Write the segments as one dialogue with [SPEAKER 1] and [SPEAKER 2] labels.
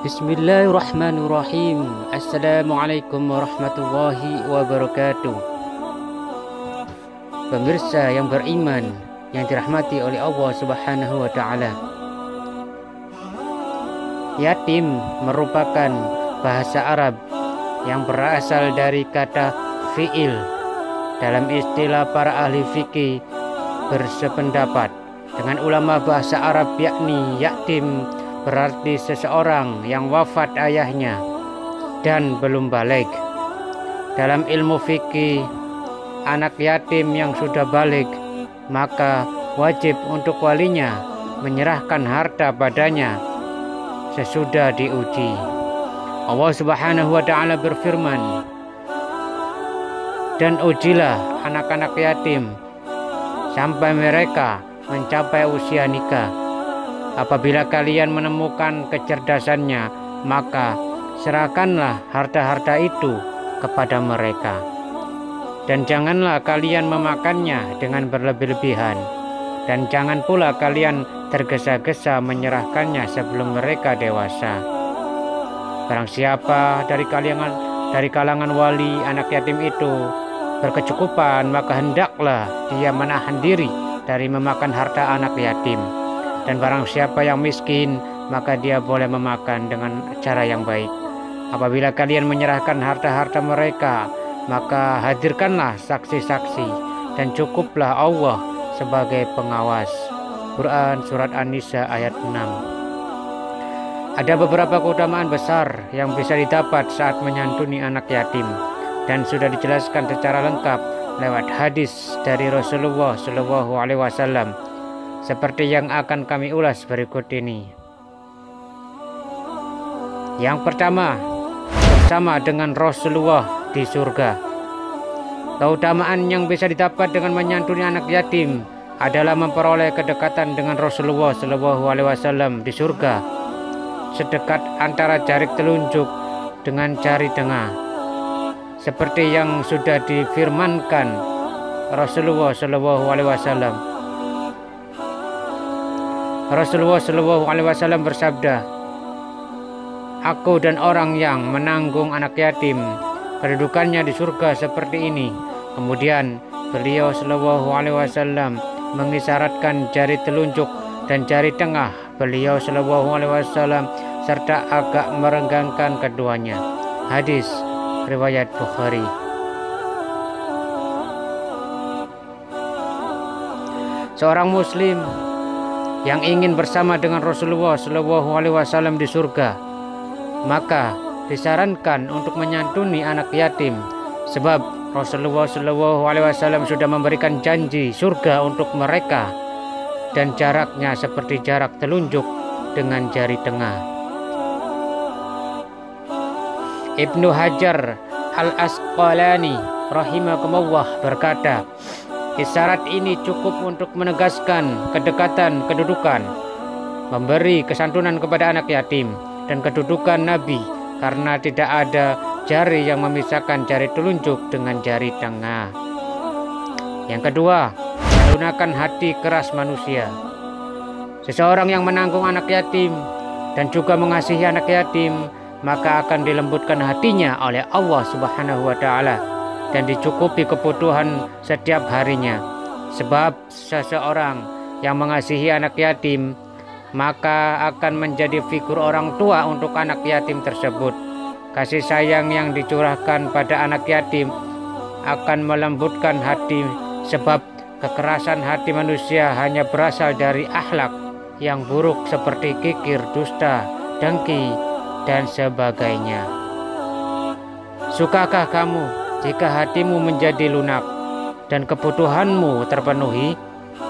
[SPEAKER 1] Bismillahirrahmanirrahim. Assalamualaikum warahmatullahi wabarakatuh. Pemirsa yang beriman yang dirahmati oleh Allah Subhanahu wa taala. Yatim merupakan bahasa Arab yang berasal dari kata fi'il. Dalam istilah para ahli fikih bersependapat dengan ulama bahasa Arab, yakni yatim berarti seseorang yang wafat ayahnya dan belum balik. Dalam ilmu fikih, anak yatim yang sudah balik maka wajib untuk walinya menyerahkan harta padanya sesudah diuji. Allah Subhanahu wa taala berfirman, "Dan ujilah anak-anak yatim sampai mereka mencapai usia nikah. Apabila kalian menemukan kecerdasannya, maka serahkanlah harta-harta itu kepada mereka. Dan janganlah kalian memakannya dengan berlebih-lebihan. Dan jangan pula kalian tergesa-gesa menyerahkannya sebelum mereka dewasa. Barang siapa dari kalangan wali anak yatim itu berkecukupan, maka hendaklah dia menahan diri dari memakan harta anak yatim. Dan barang siapa yang miskin, maka dia boleh memakan dengan cara yang baik. Apabila kalian menyerahkan harta-harta mereka, maka hadirkanlah saksi-saksi dan cukuplah Allah sebagai pengawas." Quran Surat An-Nisa ayat 6. Ada beberapa keutamaan besar yang bisa didapat saat menyantuni anak yatim, dan sudah dijelaskan secara lengkap lewat hadis dari Rasulullah SAW, seperti yang akan kami ulas berikut ini. Yang pertama, bersama dengan Rasulullah di surga. Keutamaan yang bisa didapat dengan menyantuni anak yatim adalah memperoleh kedekatan dengan Rasulullah SAW di surga, sedekat antara jari telunjuk dengan jari tengah, seperti yang sudah difirmankan Rasulullah SAW. Rasulullah SAW bersabda, "Aku dan orang yang menanggung anak yatim, kedudukannya di surga seperti ini." Kemudian beliau SAW mengisyaratkan jari telunjuk dan jari tengah beliau SAW serta agak merenggangkan keduanya. Hadis riwayat Bukhari. Seorang muslim yang ingin bersama dengan Rasulullah SAW di surga, maka disarankan untuk menyantuni anak yatim, sebab Rasulullah SAW sudah memberikan janji surga untuk mereka, dan jaraknya seperti jarak telunjuk dengan jari tengah. Ibnu Hajar Al-Asqalani rahimakumullah berkata, isyarat ini cukup untuk menegaskan kedekatan kedudukan, memberi kesantunan kepada anak yatim, dan kedudukan Nabi, karena tidak ada jari yang memisahkan jari telunjuk dengan jari tengah. Yang kedua, melunakkan hati keras manusia. Seseorang yang menanggung anak yatim dan juga mengasihi anak yatim, maka akan dilembutkan hatinya oleh Allah Subhanahu wa taala dan dicukupi kebutuhan setiap harinya. Sebab seseorang yang mengasihi anak yatim, maka akan menjadi figur orang tua untuk anak yatim tersebut. Kasih sayang yang dicurahkan pada anak yatim akan melembutkan hati, sebab kekerasan hati manusia hanya berasal dari akhlak yang buruk seperti kikir, dusta, dengki, dan sebagainya. Sukakah kamu jika hatimu menjadi lunak dan kebutuhanmu terpenuhi?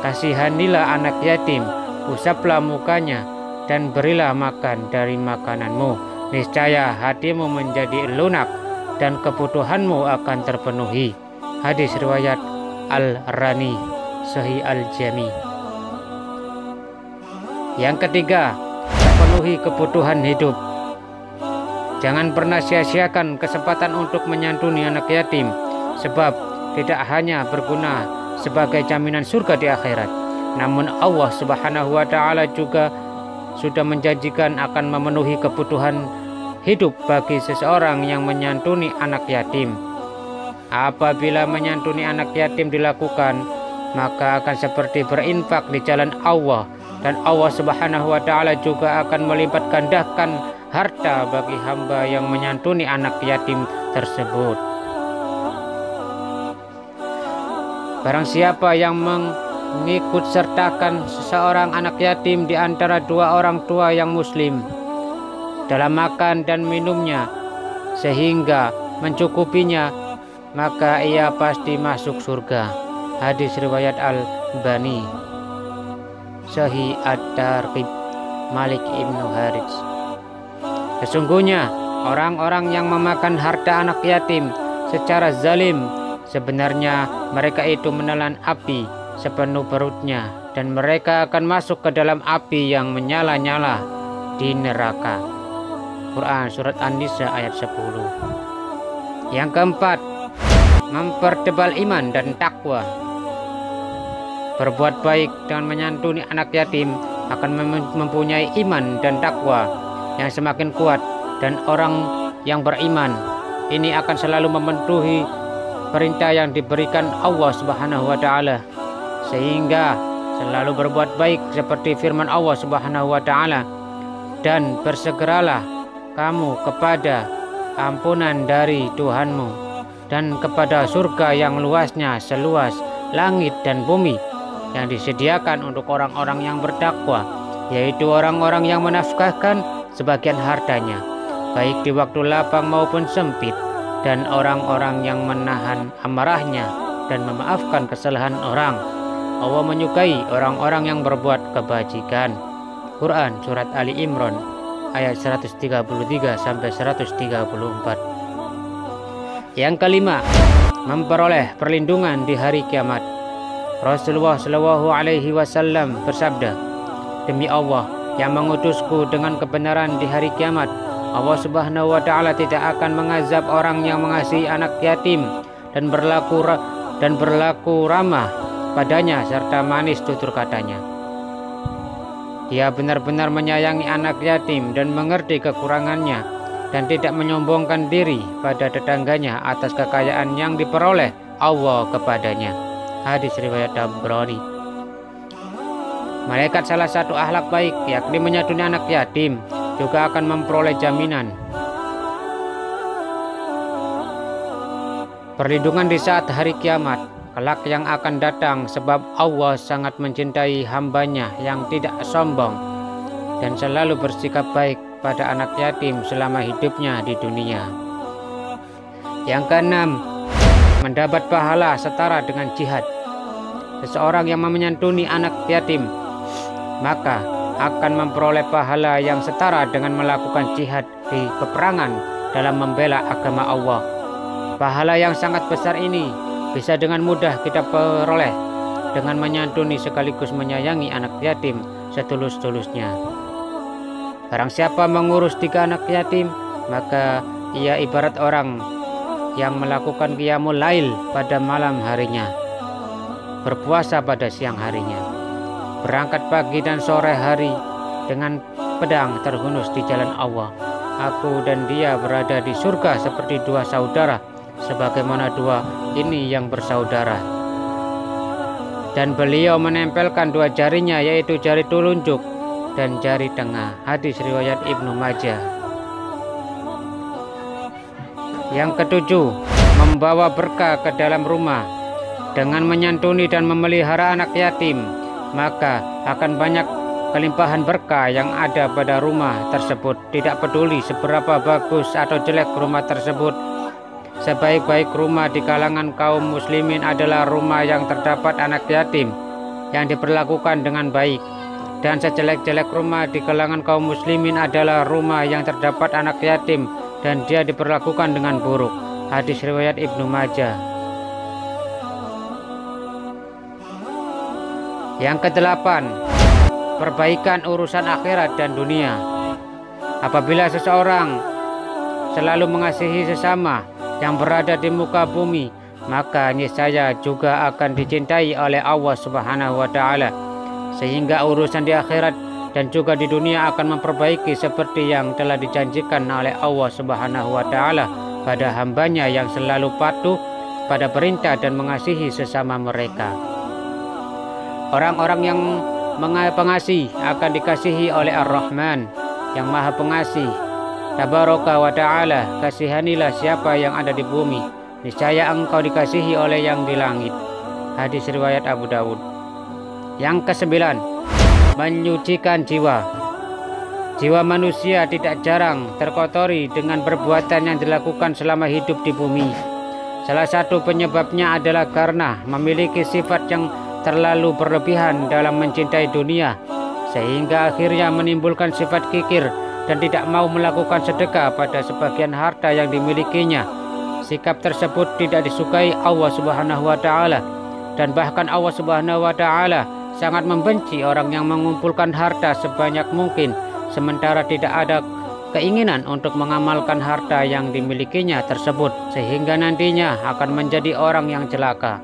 [SPEAKER 1] Kasihanilah anak yatim, usaplah mukanya, dan berilah makan dari makananmu. Niscaya hatimu menjadi lunak dan kebutuhanmu akan terpenuhi. Hadis riwayat Al-Rani Sahih Al-Jami. Yang ketiga, penuhi kebutuhan hidup. Jangan pernah sia-siakan kesempatan untuk menyantuni anak yatim, sebab tidak hanya berguna sebagai jaminan surga di akhirat, namun Allah Subhanahu wa taala juga sudah menjanjikan akan memenuhi kebutuhan hidup bagi seseorang yang menyantuni anak yatim. Apabila menyantuni anak yatim dilakukan, maka akan seperti berinfak di jalan Allah, dan Allah Subhanahu wa Ta'ala juga akan melipat gandakan harta bagi hamba yang menyantuni anak yatim tersebut. Barang siapa yang mengikut sertakan seseorang anak yatim di antara dua orang tua yang muslim dalam makan dan minumnya sehingga mencukupinya, maka ia pasti masuk surga. Hadis riwayat Al-Bani, Sahih At-Targhib, Malik Ibnu Harits. Sesungguhnya orang-orang yang memakan harta anak yatim secara zalim, sebenarnya mereka itu menelan api sepenuh perutnya, dan mereka akan masuk ke dalam api yang menyala-nyala di neraka. Quran Surat An-Nisa ayat 10. Yang keempat, mempertebal iman dan takwa. Berbuat baik dengan menyantuni anak yatim akan mempunyai iman dan takwa yang semakin kuat, dan orang yang beriman ini akan selalu memenuhi perintah yang diberikan Allah Subhanahu wa Ta'ala, sehingga selalu berbuat baik seperti firman Allah Subhanahu wa Ta'ala, dan bersegeralah kamu kepada ampunan dari Tuhanmu dan kepada surga yang luasnya seluas langit dan bumi, yang disediakan untuk orang-orang yang bertakwa, yaitu orang-orang yang menafkahkan sebagian hartanya baik di waktu lapang maupun sempit, dan orang-orang yang menahan amarahnya dan memaafkan kesalahan orang. Allah menyukai orang-orang yang berbuat kebajikan. Quran Surat Ali Imran ayat 133 sampai 134. Yang kelima, memperoleh perlindungan di hari kiamat. Rasulullah Shallallahu Alaihi Wasallam bersabda, demi Allah yang mengutusku dengan kebenaran di hari kiamat, Allah Subhanahu wa Ta'ala tidak akan mengazab orang yang mengasihi anak yatim dan berlaku ramah padanya serta manis tutur katanya. Dia benar-benar menyayangi anak yatim dan mengerti kekurangannya, dan tidak menyombongkan diri pada tetangganya atas kekayaan yang diperoleh Allah kepadanya. Hadis riwayat Tabrani. Malaikat salah satu akhlak baik, yakni menyantuni anak yatim, juga akan memperoleh jaminan perlindungan di saat hari kiamat kelak yang akan datang, sebab Allah sangat mencintai hambanya yang tidak sombong dan selalu bersikap baik pada anak yatim selama hidupnya di dunia. Yang keenam, mendapat pahala setara dengan jihad. Seseorang yang menyantuni anak yatim maka akan memperoleh pahala yang setara dengan melakukan jihad di peperangan dalam membela agama Allah. Pahala yang sangat besar ini bisa dengan mudah kita peroleh dengan menyantuni sekaligus menyayangi anak yatim setulus-tulusnya. Barang siapa mengurus 3 anak yatim, maka ia ibarat orang yang melakukan qiyamul lail pada malam harinya, berpuasa pada siang harinya, berangkat pagi dan sore hari dengan pedang terhunus di jalan Allah. Aku dan dia berada di surga seperti 2 saudara, sebagaimana 2 ini yang bersaudara. Dan beliau menempelkan 2 jarinya, yaitu jari telunjuk dan jari tengah. Hadis riwayat Ibnu Majah. Yang ketujuh, membawa berkah ke dalam rumah. Dengan menyantuni dan memelihara anak yatim, maka akan banyak kelimpahan berkah yang ada pada rumah tersebut. Tidak peduli seberapa bagus atau jelek rumah tersebut, sebaik-baik rumah di kalangan kaum muslimin adalah rumah yang terdapat anak yatim yang diperlakukan dengan baik, dan sejelek-jelek rumah di kalangan kaum muslimin adalah rumah yang terdapat anak yatim dan dia diperlakukan dengan buruk. Hadis riwayat Ibnu Majah. Yang kedelapan, perbaikan urusan akhirat dan dunia. Apabila seseorang selalu mengasihi sesama yang berada di muka bumi, maka niscaya juga akan dicintai oleh Allah Subhanahu wa Ta'ala, sehingga urusan di akhirat dan juga di dunia akan memperbaiki seperti yang telah dijanjikan oleh Allah Subhanahu wa Ta'ala pada hambanya yang selalu patuh pada perintah dan mengasihi sesama mereka. Orang-orang yang pengasih akan dikasihi oleh Ar-Rahman yang Maha Pengasih. Tabaraka wa Ta'ala, kasihanilah siapa yang ada di bumi, niscaya engkau dikasihi oleh yang di langit. Hadis riwayat Abu Dawud. Yang kesembilan, menyucikan jiwa. Jiwa manusia tidak jarang terkotori dengan perbuatan yang dilakukan selama hidup di bumi. Salah satu penyebabnya adalah karena memiliki sifat yang terlalu berlebihan dalam mencintai dunia, sehingga akhirnya menimbulkan sifat kikir dan tidak mau melakukan sedekah pada sebagian harta yang dimilikinya. Sikap tersebut tidak disukai Allah Subhanahu wa Ta'ala, dan bahkan Allah Subhanahu wa Ta'ala sangat membenci orang yang mengumpulkan harta sebanyak mungkin sementara tidak ada keinginan untuk mengamalkan harta yang dimilikinya tersebut, sehingga nantinya akan menjadi orang yang celaka.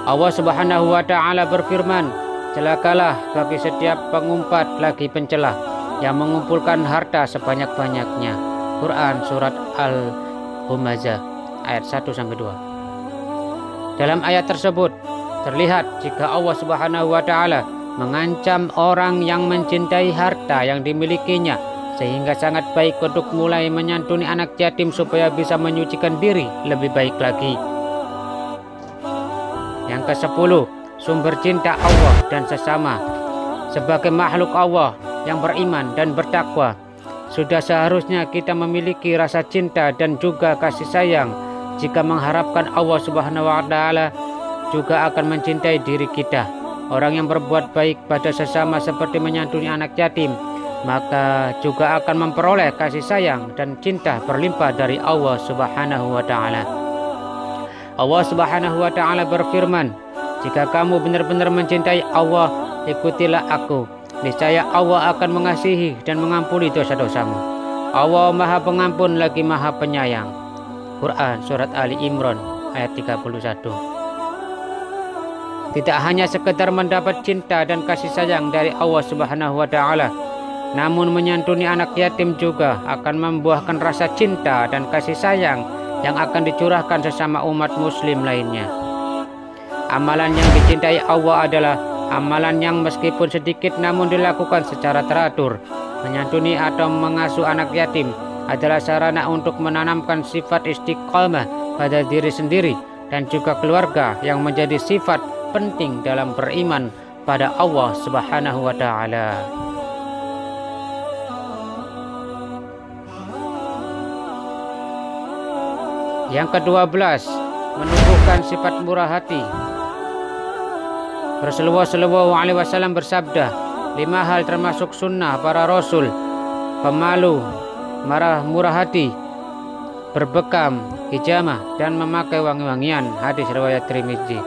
[SPEAKER 1] Allah Subhanahu wa Ta'ala berfirman, celakalah bagi setiap pengumpat lagi pencela yang mengumpulkan harta sebanyak-banyaknya. Quran surat Al-Humazah ayat 1-2. Dalam ayat tersebut terlihat jika Allah Subhanahu wa Ta'ala mengancam orang yang mencintai harta yang dimilikinya, sehingga sangat baik untuk mulai menyantuni anak yatim supaya bisa menyucikan diri lebih baik lagi. Yang ke-10, sumber cinta Allah dan sesama. Sebagai makhluk Allah yang beriman dan bertakwa, sudah seharusnya kita memiliki rasa cinta dan juga kasih sayang jika mengharapkan Allah Subhanahu wa Ta'ala juga akan mencintai diri kita. Orang yang berbuat baik pada sesama seperti menyantuni anak yatim, maka juga akan memperoleh kasih sayang dan cinta berlimpah dari Allah Subhanahu wa Ta'ala. Allah Subhanahu wa Ta'ala berfirman, jika kamu benar-benar mencintai Allah, ikutilah aku. Niscaya Allah akan mengasihi dan mengampuni dosa-dosamu. Allah Maha Pengampun lagi Maha Penyayang. Quran surat Ali Imran ayat 31. Tidak hanya sekedar mendapat cinta dan kasih sayang dari Allah Subhanahu wa Ta'ala, namun menyantuni anak yatim juga akan membuahkan rasa cinta dan kasih sayang yang akan dicurahkan sesama umat muslim lainnya. Amalan yang dicintai Allah adalah amalan yang meskipun sedikit namun dilakukan secara teratur. Menyantuni atau mengasuh anak yatim adalah sarana untuk menanamkan sifat istiqomah pada diri sendiri dan juga keluarga yang menjadi sifat penting dalam beriman pada Allah Subhanahu wa Ta'ala. Yang ke-12, menumbuhkan sifat murah hati. Rasulullah SAW bersabda, 5 hal termasuk sunnah para rasul: pemalu, murah hati, berbekam, hijamah, dan memakai wangi-wangian. Hadis riwayat Tirmidzi.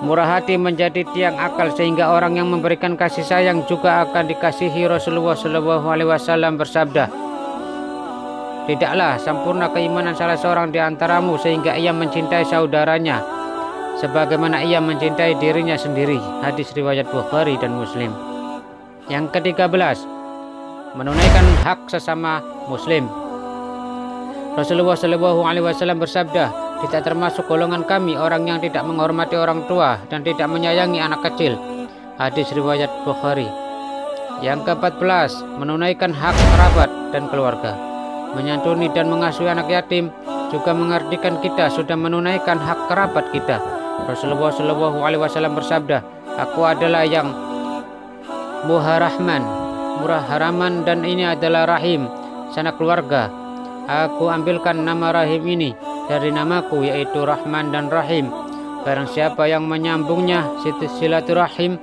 [SPEAKER 1] Murah hati menjadi tiang akal sehingga orang yang memberikan kasih sayang juga akan dikasihi. Rasulullah SAW bersabda, tidaklah sempurna keimanan salah seorang di antaramu sehingga ia mencintai saudaranya sebagaimana ia mencintai dirinya sendiri. Hadis riwayat Bukhari dan Muslim. Yang ke-13, menunaikan hak sesama muslim. Rasulullah SAW bersabda, tidak termasuk golongan kami orang yang tidak menghormati orang tua dan tidak menyayangi anak kecil. Hadis riwayat Bukhari. Yang ke-14, menunaikan hak kerabat dan keluarga. Menyantuni dan mengasuh anak yatim juga mengartikan kita sudah menunaikan hak kerabat kita. Rasulullah SAW bersabda, aku adalah yang murah haraman dan ini adalah rahim, sanak keluarga. Aku ambilkan nama rahim ini dari namaku, yaitu Rahman dan Rahim. Barang siapa yang menyambungnya silaturahim,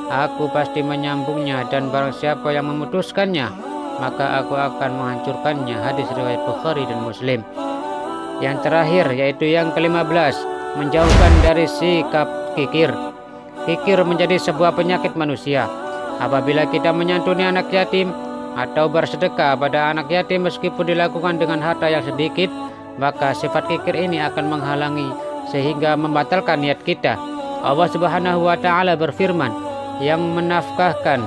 [SPEAKER 1] aku pasti menyambungnya, dan barang siapa yang memutuskannya, maka aku akan menghancurkannya. Hadis riwayat Bukhari dan Muslim. Yang terakhir yaitu yang ke-15, menjauhkan dari sikap kikir. Kikir menjadi sebuah penyakit manusia. Apabila kita menyantuni anak yatim atau bersedekah pada anak yatim meskipun dilakukan dengan harta yang sedikit, maka sifat kikir ini akan menghalangi sehingga membatalkan niat kita. Allah Subhanahu wa taala berfirman, yang menafkahkan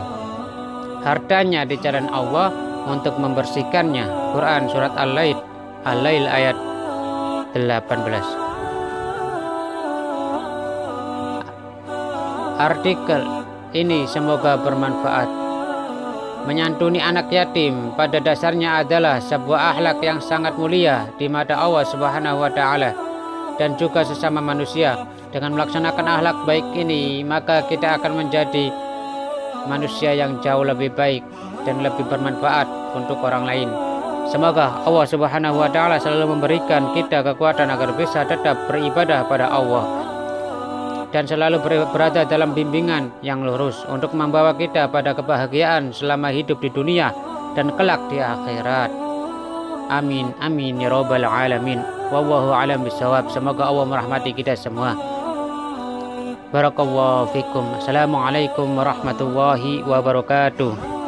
[SPEAKER 1] hartanya di jalan Allah untuk membersihkannya. Quran surat Al-Lail ayat 18. Artikel ini semoga bermanfaat. Menyantuni anak yatim pada dasarnya adalah sebuah akhlak yang sangat mulia di mata Allah Subhanahu wa taala dan juga sesama manusia. Dengan melaksanakan akhlak baik ini, maka kita akan menjadi manusia yang jauh lebih baik dan lebih bermanfaat untuk orang lain. Semoga Allah Subhanahu wa taala selalu memberikan kita kekuatan agar bisa tetap beribadah pada Allah dan selalu berada dalam bimbingan yang lurus untuk membawa kita pada kebahagiaan selama hidup di dunia dan kelak di akhirat. Amin amin ya rabbal alamin. Wallahu a'lam bishawab. Semoga Allah merahmati kita semua. Barakallahu fikum. Assalamualaikum warahmatullahi wabarakatuh.